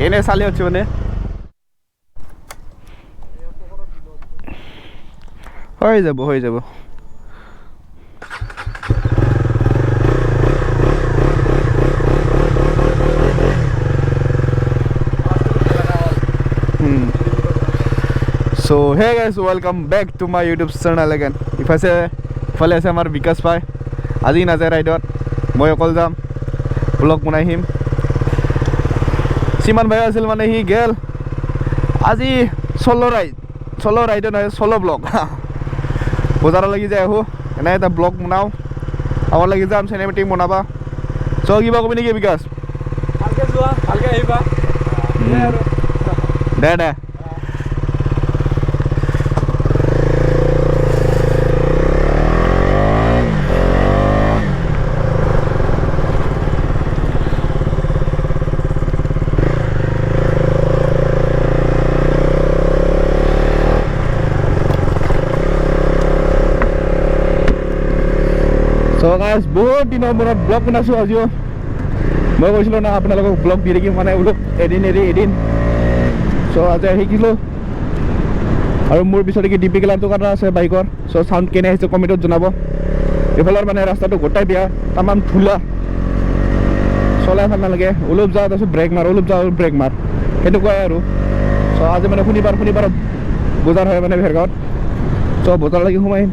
এনে চালি হচ্ছে মানে হয়ে যাব So hey guys, welcome back to my YouTube channel again. ইফালে আছে আমাৰ বিকাশ ভাই আজি নাযায় ৰাইডত মই অকল যাম ব্লগ বনাই আহিম সিমান ভাই আছিল মানে সি গেল আজি চলো ৰাইড নহয় চলো ব্লগ বজাৰৰ লাগি যায় আহো এনে এটা ব্লগ বনাও আগৰ লাগি যাম চিনেমেটিক বনাবা চ কিবা কবি নেকি বিকাশ ভালকে যোৱা ভালকে আহিবা দে So guys, বহুত দিনৰ মূৰত ব্লগ বনাইছোঁ আজিও মই কৈছিলোঁ না আপোনালোকক ব্লগ দি থাকিম মানে বোলো এদিন চ' আজি শিকিলোঁ আৰু মোৰ পিছত কি ডিপি কালাৰটো কথা আছে বাইকৰ চ' চাউণ্ড কেনে আহিছে কমেণ্টত জনাব এইফালৰ মানে ৰাস্তাটো গোটাই বেয়া তামাম ধূলা চলাই ভাল নালাগে অলপ যাওঁ তাৰপিছত ব্ৰেক মাৰ অলপ যাওঁ ব্ৰেক মাৰ সেনেকুৱাই আৰু চ' আজি মানে শনিবাৰ বজাৰ হয় মানে ভেৰগাঁৱত চ' বজাৰলৈকে সোমাই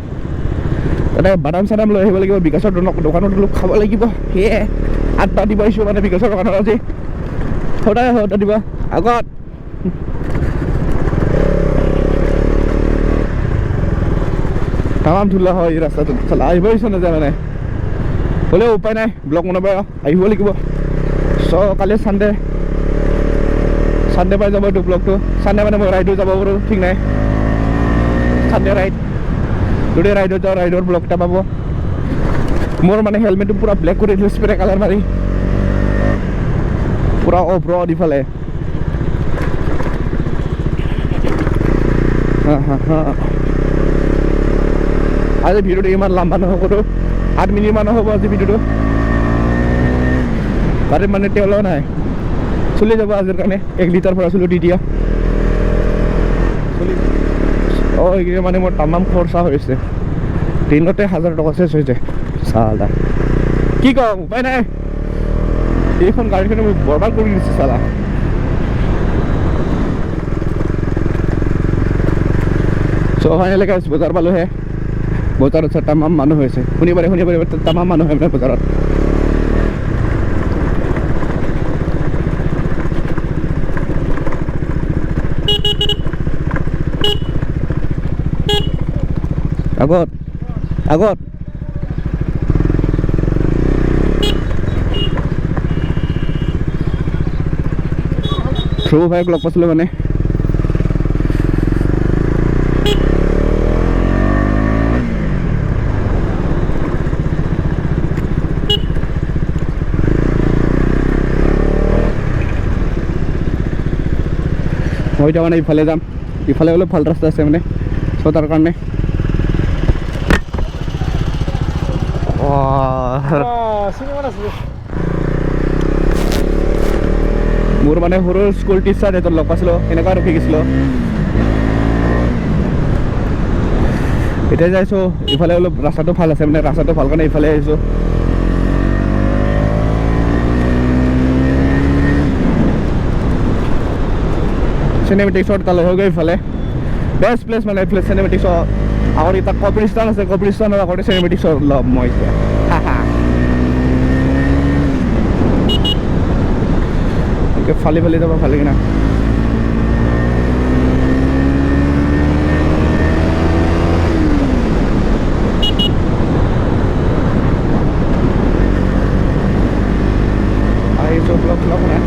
তাতে বাদাম চাদাম লৈ আহিব লাগিব বিকাশৰ দোকানত অলপ খাব লাগিব সেয়ে আড্ডা দিব আহিছোঁ মানে বিকাশৰ দোকানত আজি সদায় আড্ডা দিবা আগত তামাম ধূলা হয় এই ৰাস্তাটোত আহিব ইচ্ছা নাযায় মানে হ'লেও উপায় নাই ব্লগ বনাব আহিব লাগিব চ' কালি চানডে পাই যাব এইটো ব্লগটো চানডে মানে মই ৰাইডো যাব পাৰোঁ ঠিক নাই চানডে ৰাইড যদি ৰাইডত যাওঁ ৰাইডৰ ব্লগ এটা পাব মোৰ মানে হেলমেটটো পূৰা ব্লেক কৰি দিলোঁ স্প্ৰে কালাৰ মাৰি পূৰা অফ ৰ'ড ইফালে আজি ভিডিঅ'টো ইমান লম্বা নহ'ব 8 মিনিট মান হ'ব আজি ভিডিঅ'টো গাড়ীত মানে তেলো নাই চলি যাব আজিৰ কাৰণে 1 লিটাৰ পৰা চলো দি দিয়া এইখিনি মানে মোৰ তামাম খৰচা হৈছে দিনতে 1000 টকা চেছ হৈ যায় চালা কি কওঁ উপায় নাই এইখন গাড়ীখনে মোক বৰবাদ কৰি দিছে চালা চ' ফাইনেলি গাইছ বজাৰ পালোঁহে বজাৰত তামাম মানুহ হৈছে শনিবাৰে তামাম মানুহ হয় মানে বজাৰত আগত ধ্ৰুৱ ভাইক লগ পাইছিলোঁ মানে মই এতিয়া মানে ইফালে যাম ইফালে অলপ ভাল ৰাস্তা আছে মানে চ' তাৰ কাৰণে মোৰ মানে সৰু স্কুল টিচাৰ এজন লগ পাইছিলোঁ এনেকুৱা ৰখি গৈছিলোঁ এতিয়া যাইছোঁ ইফালে অলপ ৰাস্তাটো ভাল আছে মানে ৰাস্তাটো ভাল কাৰণে ইফালে আহিছোঁ চিনেমেটিক্সত কালে হৈ গৈ ইফালে বেষ্ট প্লেচ মানে এইফালে চিনেমেটিক্সৰ আগত এতিয়া কপিলিস্তান আছে কপিলিস্তানৰ আগতে চিনেমেটিক্সৰ লগ মই এতিয়া ফালি যাব ফালি কিনা আহিছোঁ ব্লগ নাই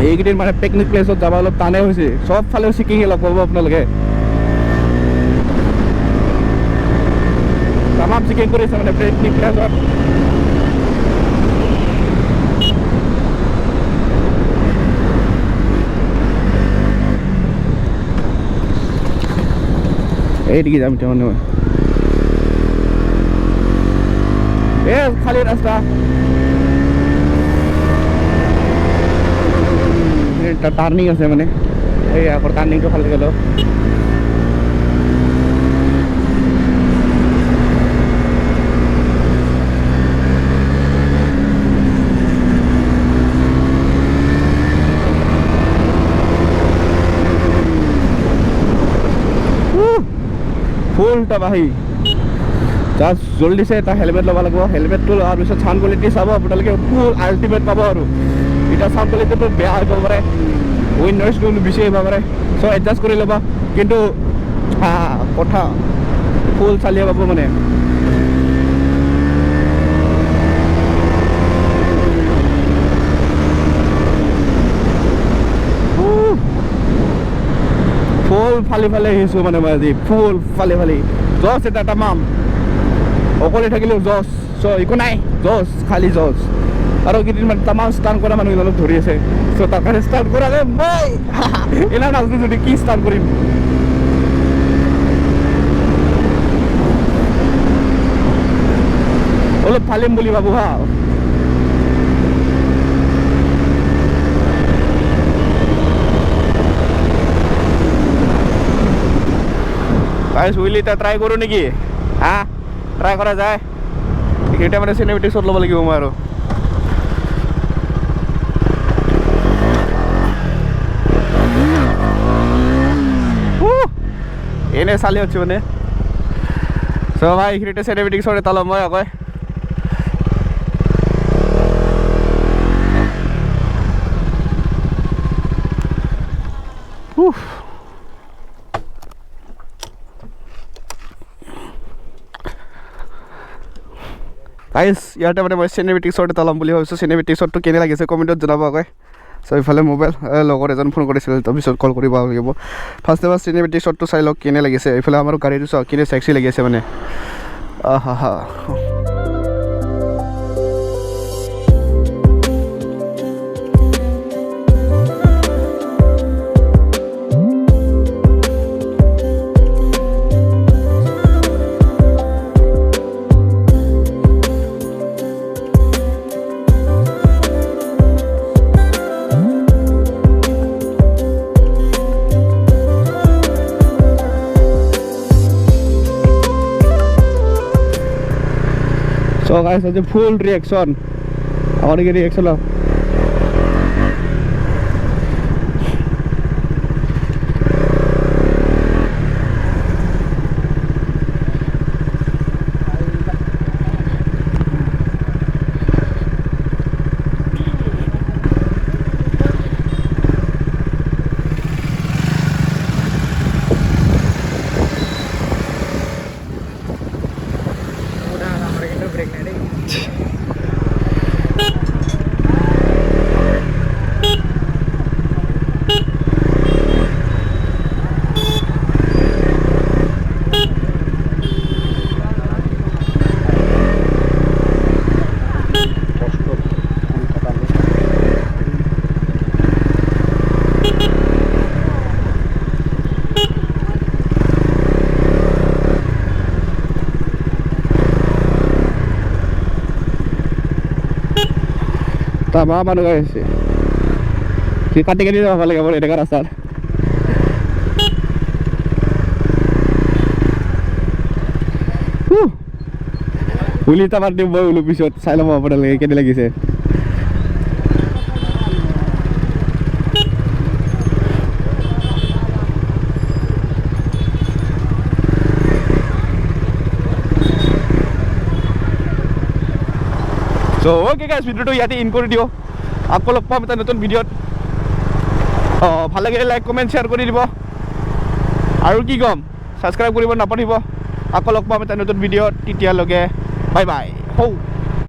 এইকেইদিন মানে পিকনিক প্লেছত যাব অলপ টানেই হৈছে চবফালে চিকিঙে লগ পাব আপোনালোকে তামাম চিকিং কৰিছে মানে পিকনিক প্লেছত এইদিকে যাম এতিয়া মানে মই খালি ৰাস্তা টাৰ্নিং আছে মানে এই আগৰ টাৰ্নিংটো খালি গ'ল ফুল তবাহি জাষ্ট জলদিছে এটা হেলমেট ল'ব লাগিব হেলমেটটো লোৱাৰ পিছত চাউণ্ড কোৱালিটি চাব আপোনালোকে ফুল আল্টিমেট পাব আৰু এতিয়া চাউণ্ড কোৱালিটিটো বেয়া হৈ যাব পাৰে উইণ্ড নইজটো বেছি আহিব পাৰে চ' এডজাষ্ট কৰি ল'বা কিন্তু কথা ফুল চালিয়ে পাব মানে ফুল ফালি ফালি আহিছোঁ মানে মই আজি ফুল ফালি ফালি জছ এটা তামাম অকলে থাকিলেও জছ চ' একো নাই জছ খালি জছ আৰু কেইদিনমান তামাম ষ্টাৰ্ট কৰা মানুহকেইজনক ধৰি আছে চ' তাৰ কাৰণে ষ্টাৰ্ট কৰা যে মই এনে নাজানো যদি কি ষ্টাৰ্ট কৰিম অলপ ফালিম বুলি ভাবোঁ হা গাইছ উইলি এটা ট্ৰাই কৰোঁ নেকি ট্ৰাই কৰা যায় এইকেইটা মানে চিনেমেটিক শ্বট ল'ব লাগিব মই আৰু এনে চালি হচ্ছে মানে চ' ভাই এইখিনিতে চিনেমেটিক শ্বট এটা ল'ম মই আকৌ গাইছ ইয়াতে মানে মই চিনেমেটিক শ্বট এটা ল'ম বুলি ভাবিছোঁ চিনেমেটিক শ্বটটো কেনে লাগিছে কমেণ্টত জনাব আকৌ চ' ইফালে মোবাইল লগৰ এজন ফোন কৰিছিল তাৰপিছত কল কৰিব লাগিব ফাৰ্ষ্ট এবাৰ চিনেমেটিক শ্বটটো চাই লওক কেনে লাগিছে এইফালে আমাৰ গাড়ীটো চাওক কেনে চেক্সি লাগি আছে মানে হা So guys, that's a full reaction. I want to get reaction now. Tama mana guys? Si kating ini apa lagi boleh dengar asal. Uli tamar dia bawa ulu pisot. Saya lama pada lagi kini lagi saya. So okay guys, video to ইয়াতে in কৰি দিও আকৌ log পাম এটা নতুন ভিডিঅ'ত ভাল লাগিলে like comment share কৰি দিব আৰু কি কম সাবস্ক্ৰাইব কৰিব নাপাহৰিব আকৌ লগ পাম এটা নতুন ভিডিঅ'ত তেতিয়ালৈকে বাই বাই হৌ